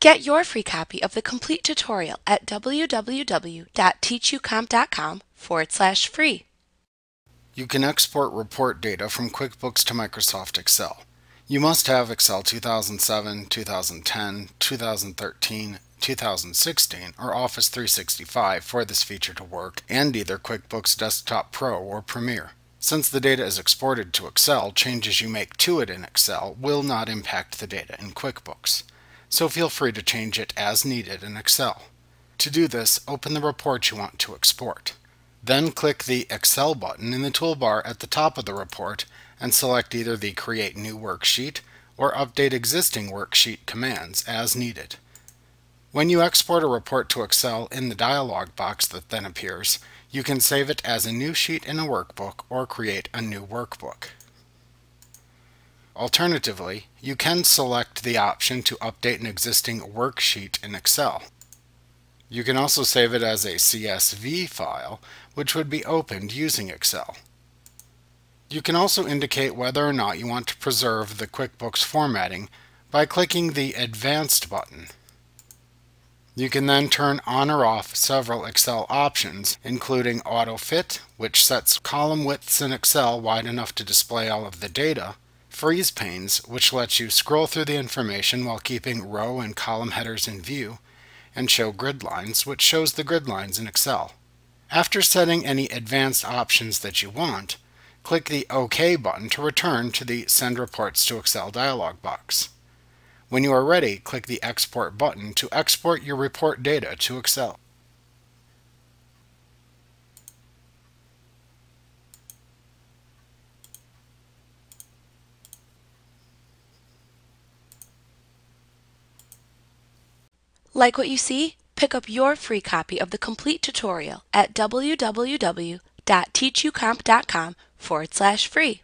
Get your free copy of the complete tutorial at www.teachucomp.com/free. You can export report data from QuickBooks to Microsoft Excel. You must have Excel 2007, 2010, 2013, 2016, or Office 365 for this feature to work, and either QuickBooks Desktop Pro or Premier. Since the data is exported to Excel, changes you make to it in Excel will not impact the data in QuickBooks, so feel free to change it as needed in Excel. To do this, open the report you want to export. Then click the Excel button in the toolbar at the top of the report and select either the Create New Worksheet or Update Existing Worksheet commands as needed. When you export a report to Excel in the dialog box that then appears, you can save it as a new sheet in a workbook or create a new workbook. Alternatively, you can select the option to update an existing worksheet in Excel. You can also save it as a CSV file, which would be opened using Excel. You can also indicate whether or not you want to preserve the QuickBooks formatting by clicking the Advanced button. You can then turn on or off several Excel options, including Auto Fit, which sets column widths in Excel wide enough to display all of the data, Freeze Panes, which lets you scroll through the information while keeping row and column headers in view, and Show Grid Lines, which shows the grid lines in Excel. After setting any advanced options that you want, click the OK button to return to the Send Reports to Excel dialog box. When you are ready, click the Export button to export your report data to Excel. Like what you see? Pick up your free copy of the complete tutorial at www.teachucomp.com/free.